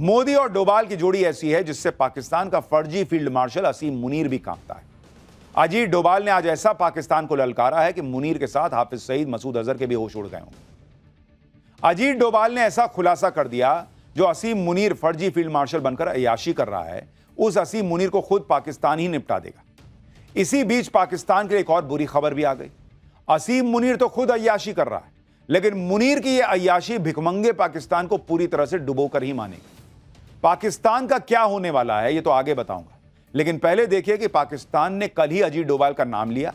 मोदी और डोभाल की जोड़ी ऐसी है जिससे पाकिस्तान का फर्जी फील्ड मार्शल असीम मुनीर भी कांपता है। अजीत डोभाल ने आज ऐसा पाकिस्तान को ललकारा है कि मुनीर के साथ हाफिज सईद, मसूद अजहर के भी होश उड़ गए होंगे। अजीत डोभाल ने ऐसा खुलासा कर दिया, जो असीम मुनीर फर्जी फील्ड मार्शल बनकर अय्याशी कर रहा है, उस असीम मुनीर को खुद पाकिस्तान ही निपटा देगा। इसी बीच पाकिस्तान के लिए एक और बुरी खबर भी आ गई। असीम मुनीर तो खुद अय्याशी कर रहा है, लेकिन मुनीर की यह अय्याशी भिखमंगे पाकिस्तान को पूरी तरह से डुबोकर ही मानेगी। पाकिस्तान का क्या होने वाला है, यह तो आगे बताऊंगा, लेकिन पहले देखिए कि पाकिस्तान ने कल ही अजीत डोभाल का नाम लिया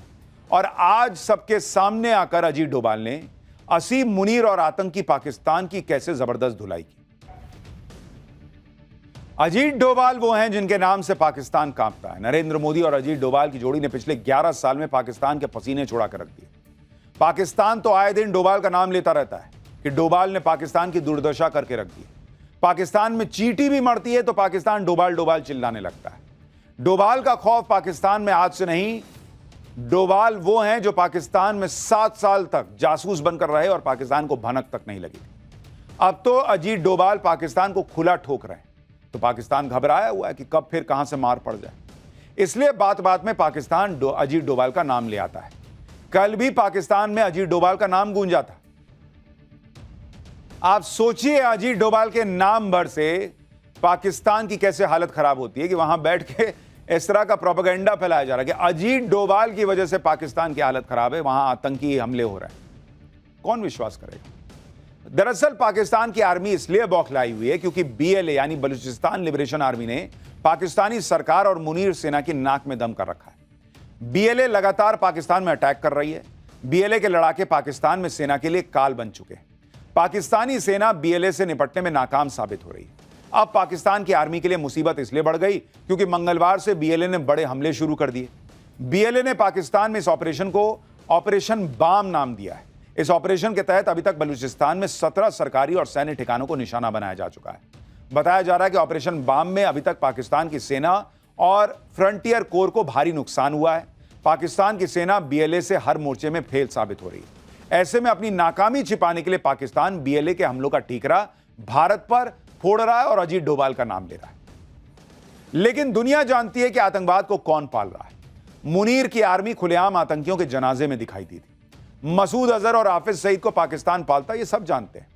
और आज सबके सामने आकर अजीत डोभाल ने असीम मुनीर और आतंकी पाकिस्तान की कैसे जबरदस्त धुलाई की। अजीत डोभाल वो हैं जिनके नाम से पाकिस्तान कांपता है। नरेंद्र मोदी और अजीत डोभाल की जोड़ी ने पिछले 11 साल में पाकिस्तान के पसीने छुड़ा कर रख दिए। पाकिस्तान तो आए दिन डोभाल का नाम लेता रहता है कि डोभाल ने पाकिस्तान की दुर्दशा करके रख दी। पाकिस्तान में चींटी भी मरती है तो पाकिस्तान डोभाल डोभाल चिल्लाने लगता है। डोभाल का खौफ पाकिस्तान में आज से नहीं, डोभाल वो हैं जो पाकिस्तान में 7 साल तक जासूस बनकर रहे और पाकिस्तान को भनक तक नहीं लगी। अब तो अजीत डोभाल पाकिस्तान को खुला ठोक रहे हैं, तो पाकिस्तान घबराया हुआ है कि कब फिर कहां से मार पड़ जाए। इसलिए बात बात में पाकिस्तान अजीत डोभाल का नाम ले आता है। कल भी पाकिस्तान में अजीत डोभाल का नाम गूंजा था। आप सोचिए अजीत डोभाल के नाम भर से पाकिस्तान की कैसे हालत खराब होती है कि वहां बैठ के इस तरह का प्रोपेगेंडा फैलाया जा रहा है कि अजीत डोभाल की वजह से पाकिस्तान की हालत खराब है, वहां आतंकी हमले हो रहे हैं। कौन विश्वास करेगा? दरअसल पाकिस्तान की आर्मी इसलिए बौखलाई हुई है क्योंकि BLA यानी बलूचिस्तान लिबरेशन आर्मी ने पाकिस्तानी सरकार और मुनीर सेना की नाक में दम कर रखा है। BLA लगातार पाकिस्तान में अटैक कर रही है। BLA के लड़ाके पाकिस्तान में सेना के लिए काल बन चुके हैं। पाकिस्तानी सेना BLA से निपटने में नाकाम साबित हो रही है। अब पाकिस्तान की आर्मी के लिए मुसीबत इसलिए बढ़ गई क्योंकि मंगलवार से BLA ने बड़े हमले शुरू कर दिए। BLA ने पाकिस्तान में इस ऑपरेशन को ऑपरेशन बाम नाम दिया है। इस ऑपरेशन के तहत अभी तक बलूचिस्तान में 17 सरकारी और सैन्य ठिकानों को निशाना बनाया जा चुका है। बताया जा रहा है कि ऑपरेशन बाम में अभी तक पाकिस्तान की सेना और फ्रंटियर कोर को भारी नुकसान हुआ है। पाकिस्तान की सेना BLA से हर मोर्चे में फेल साबित हो रही है। ऐसे में अपनी नाकामी छिपाने के लिए पाकिस्तान BLA के हमलों का ठीकरा भारत पर फोड़ रहा है और अजीत डोभाल का नाम ले रहा है। लेकिन दुनिया जानती है कि आतंकवाद को कौन पाल रहा है। मुनीर की आर्मी खुलेआम आतंकियों के जनाजे में दिखाई दी थी। मसूद अजहर और हाफिज सईद को पाकिस्तान पालता, ये सब जानते हैं।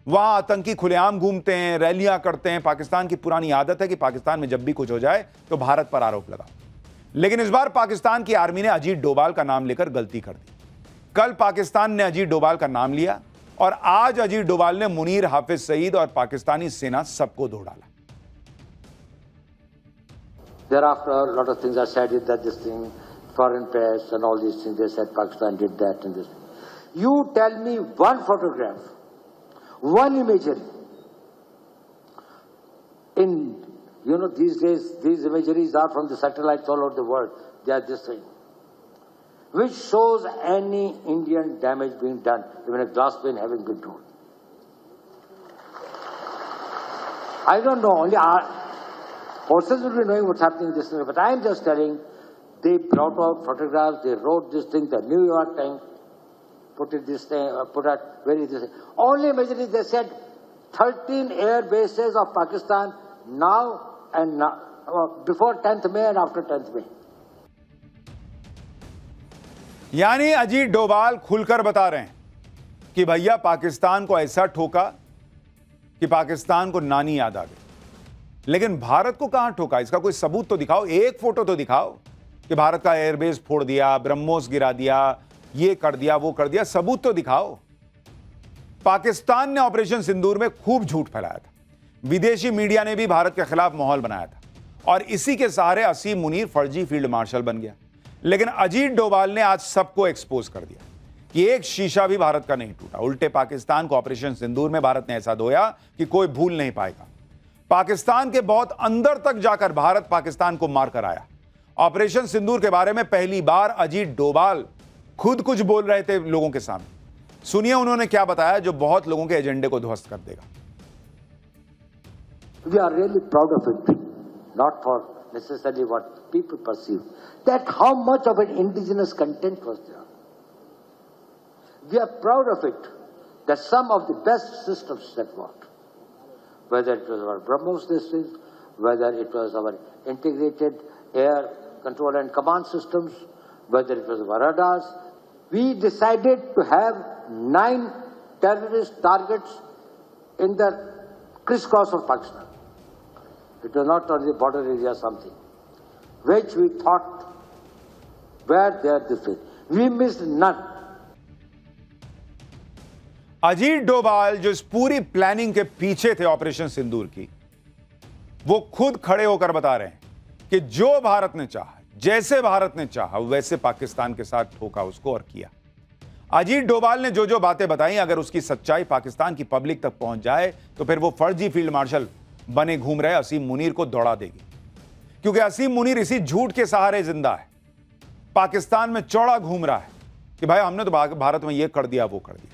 वहां आतंकी खुलेआम घूमते हैं, रैलियां करते हैं। पाकिस्तान की पुरानी आदत है कि पाकिस्तान में जब भी कुछ हो जाए तो भारत पर आरोप लगा। लेकिन इस बार पाकिस्तान की आर्मी ने अजीत डोभाल का नाम लेकर गलती कर दी। कल पाकिस्तान ने अजीत डोभाल का नाम लिया और आज अजीत डोभाल ने मुनीर, हाफिज सईद और पाकिस्तानी सेना सबको धो डाला। Thereafter, a lot of things are said that this thing, foreign press and all these things, they said Pakistan did that and this. You tell me one photograph, one imagery. These days, these imageries are from the satellites all over the world. They are this thing, which shows any Indian damage being done, even a glass pane having been thrown. I don't know, only our forces will be knowing what's happening in this thing, but I am just telling, they brought out photographs, they wrote this thing, the New York Times put it this thing, put out very this thing. Only imagery, they said 13 air bases of Pakistan now and now, before 10th May and after 10th May. यानी अजीत डोभाल खुलकर बता रहे हैं कि भैया पाकिस्तान को ऐसा ठोका कि पाकिस्तान को नानी याद आ गई। लेकिन भारत को कहां ठोका, इसका कोई सबूत तो दिखाओ, एक फोटो तो दिखाओ कि भारत का एयरबेस फोड़ दिया, ब्रह्मोस गिरा दिया, ये कर दिया, वो कर दिया, सबूत तो दिखाओ। पाकिस्तान ने ऑपरेशन सिंदूर में खूब झूठ फैलाया था। विदेशी मीडिया ने भी भारत के खिलाफ माहौल बनाया था और इसी के सहारे असीम मुनीर फर्जी फील्ड मार्शल बन गया। लेकिन अजीत डोभाल ने आज सबको एक्सपोज कर दिया कि एक शीशा भी भारत का नहीं टूटा। उल्टे पाकिस्तान को ऑपरेशन सिंदूर में भारत ने ऐसा धोया कि कोई भूल नहीं पाएगा। पाकिस्तान के बहुत अंदर तक जाकर भारत पाकिस्तान को मारकर आया। ऑपरेशन सिंदूर के बारे में पहली बार अजीत डोभाल खुद कुछ बोल रहे थे लोगों के सामने। सुनिए उन्होंने क्या बताया जो बहुत लोगों के एजेंडे को ध्वस्त कर देगा। We are really proud of it, not for necessarily what people perceive, that how much of an indigenous content was there. We are proud of it, that some of the best systems that worked whether it was our BrahMos systems, whether it was our integrated air control and command systems, whether it was our radars. We decided to have 9 terrorist targets in the crisscross of Pakistan. It was not on the border area something, which we thought were there this way. We missed none. Ajit Doval जो इस पूरी planning के पीछे थे operation सिंदूर की, वो खुद खड़े होकर बता रहे हैं कि जो भारत ने चाहा, जैसे भारत ने चाहा वैसे पाकिस्तान के साथ ठोका उसको और किया। अजीत डोभाल ने जो जो बातें बताई, अगर उसकी सच्चाई पाकिस्तान की पब्लिक तक पहुंच जाए तो फिर वो फर्जी फील्ड मार्शल बने घूम रहे असीम मुनीर को दौड़ा देगी, क्योंकि असीम मुनीर इसी झूठ के सहारे जिंदा है। पाकिस्तान में चौड़ा घूम रहा है कि भाई हमने तो भारत में ये कर दिया वो कर दिया।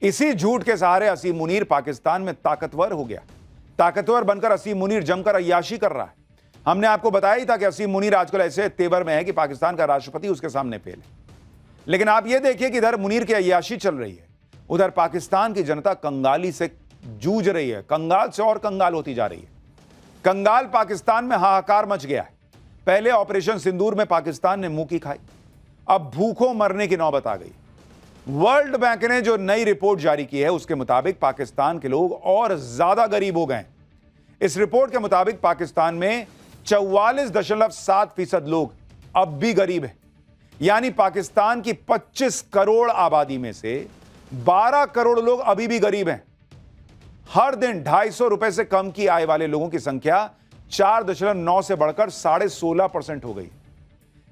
इसी झूठ के सहारे असीम मुनीर पाकिस्तान में ताकतवर हो गया। ताकतवर बनकर असीम मुनीर जमकर अय्याशी कर रहा है। हमने आपको बताया ही था कि असीम मुनीर आजकल ऐसे तेवर में है कि पाकिस्तान का राष्ट्रपति उसके सामने फेल है। लेकिन आप यह देखिए कि इधर मुनीर की अय्याशी चल रही है, उधर पाकिस्तान की जनता कंगाली से जूझ रही है, कंगाल से और कंगाल होती जा रही है। कंगाल पाकिस्तान में हाहाकार मच गया है। पहले ऑपरेशन सिंदूर में पाकिस्तान ने मुंह की खाई, अब भूखों मरने की नौबत आ गई। वर्ल्ड बैंक ने जो नई रिपोर्ट जारी की है उसके मुताबिक पाकिस्तान के लोग और ज्यादा गरीब हो गए। इस रिपोर्ट के मुताबिक पाकिस्तान में 44.7% लोग अब भी गरीब हैं। यानी पाकिस्तान की 25 करोड़ आबादी में से 12 करोड़ लोग अभी भी गरीब हैं। हर दिन 250 रुपए से कम की आय वाले लोगों की संख्या 4.9 से बढ़कर 16.5% हो गई।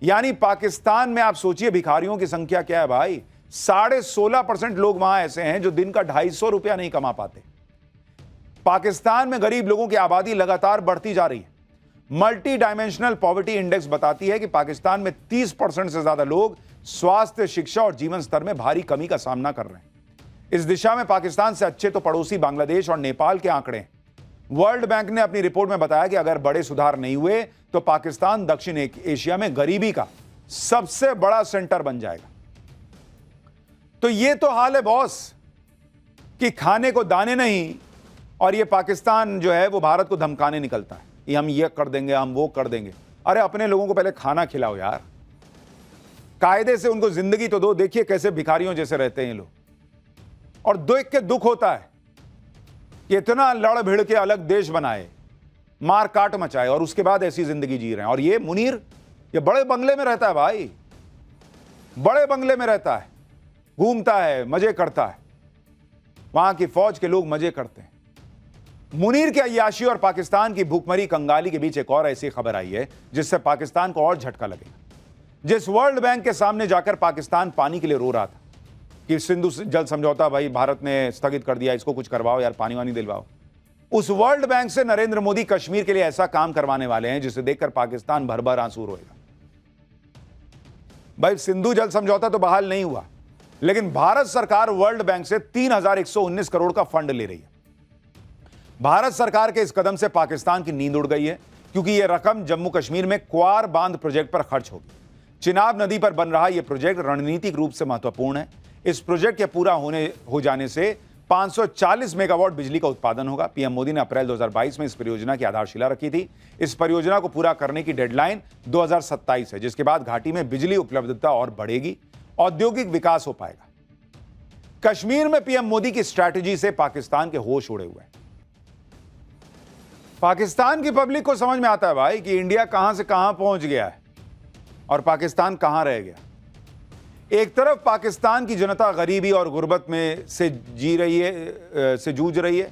यानी पाकिस्तान में आप सोचिए भिखारियों की संख्या क्या है भाई, 16.5% लोग वहां ऐसे हैं जो दिन का 250 रुपया नहीं कमा पाते। पाकिस्तान में गरीब लोगों की आबादी लगातार बढ़ती जा रही है। मल्टी डायमेंशनल पॉवर्टी इंडेक्स बताती है कि पाकिस्तान में 30% से ज्यादा लोग स्वास्थ्य, शिक्षा और जीवन स्तर में भारी कमी का सामना कर रहे हैं। इस दिशा में पाकिस्तान से अच्छे तो पड़ोसी बांग्लादेश और नेपाल के आंकड़े हैं। वर्ल्ड बैंक ने अपनी रिपोर्ट में बताया कि अगर बड़े सुधार नहीं हुए तो पाकिस्तान दक्षिण एशिया में गरीबी का सबसे बड़ा सेंटर बन जाएगा। तो ये तो हाल है बॉस कि खाने को दाने नहीं, और ये पाकिस्तान जो है वो भारत को धमकाने निकलता है, ये हम ये कर देंगे, हम वो कर देंगे। अरे अपने लोगों को पहले खाना खिलाओ यार, कायदे से उनको जिंदगी तो दो। देखिए कैसे भिखारियों जैसे रहते हैं ये लोग, और देख के दुख होता है कि इतना लड़ भिड़ के अलग देश बनाए, मार काट मचाए, और उसके बाद ऐसी जिंदगी जी रहे हैं। और ये मुनीर ये बड़े बंगले में रहता है भाई, बड़े बंगले में रहता है, घूमता है, मजे करता है, वहां की फौज के लोग मजे करते हैं। मुनीर के अय्याशी और पाकिस्तान की भूखमरी कंगाली के बीच एक और ऐसी खबर आई है जिससे पाकिस्तान को और झटका लगेगा। जिस वर्ल्ड बैंक के सामने जाकर पाकिस्तान पानी के लिए रो रहा था कि सिंधु जल समझौता भाई भारत ने स्थगित कर दिया, इसको कुछ करवाओ यार, पानी वानी दिलवाओ, उस वर्ल्ड बैंक से नरेंद्र मोदी कश्मीर के लिए ऐसा काम करवाने वाले हैं जिसे देखकर पाकिस्तान भर भर आंसू रोएगा। भाई सिंधु जल समझौता तो बहाल नहीं हुआ, लेकिन भारत सरकार वर्ल्ड बैंक से 3,119 करोड़ का फंड ले रही है। भारत सरकार के इस कदम से पाकिस्तान की नींद उड़ गई है, क्योंकि यह रकम जम्मू कश्मीर में क्वार बांध प्रोजेक्ट पर खर्च होगी। चिनाब नदी पर बन रहा यह प्रोजेक्ट रणनीतिक रूप से महत्वपूर्ण है। इस प्रोजेक्ट के पूरा हो जाने से 540 मेगावाट बिजली का उत्पादन होगा। पीएम मोदी ने अप्रैल 2022 में इस परियोजना की आधारशिला रखी थी। इस परियोजना को पूरा करने की डेडलाइन 2027 है, जिसके बाद घाटी में बिजली उपलब्धता और बढ़ेगी, औद्योगिक विकास हो पाएगा। कश्मीर में पीएम मोदी की स्ट्रैटेजी से पाकिस्तान के होश उड़े हुए हैं। पाकिस्तान की पब्लिक को समझ में आता है भाई कि इंडिया कहां से कहां पहुंच गया है और पाकिस्तान कहां रह गया। एक तरफ पाकिस्तान की जनता गरीबी और गुर्बत में से जूझ रही है,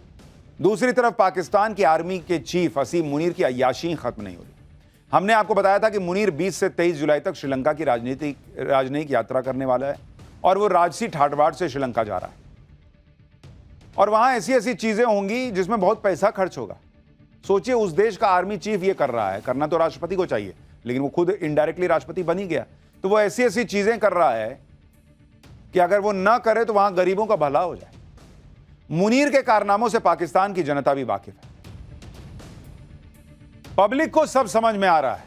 दूसरी तरफ पाकिस्तान की आर्मी के चीफ असीम मुनीर की अय्याशी खत्म नहीं हो रही। हमने आपको बताया था कि मुनीर 20 से 23 जुलाई तक श्रीलंका की राजनयिक यात्रा करने वाला है, और वो राजसी ठाटबाट से श्रीलंका जा रहा है, और वहां ऐसी ऐसी चीजें होंगी जिसमें बहुत पैसा खर्च होगा। सोचिए उस देश का आर्मी चीफ ये कर रहा है, करना तो राष्ट्रपति को चाहिए, लेकिन वो खुद इनडायरेक्टली राष्ट्रपति बन ही गया, तो वो ऐसी ऐसी चीजें कर रहा है कि अगर वो ना करे तो वहां गरीबों का भला हो जाए। मुनीर के कारनामों से पाकिस्तान की जनता भी वाकिफ है, पब्लिक को सब समझ में आ रहा है।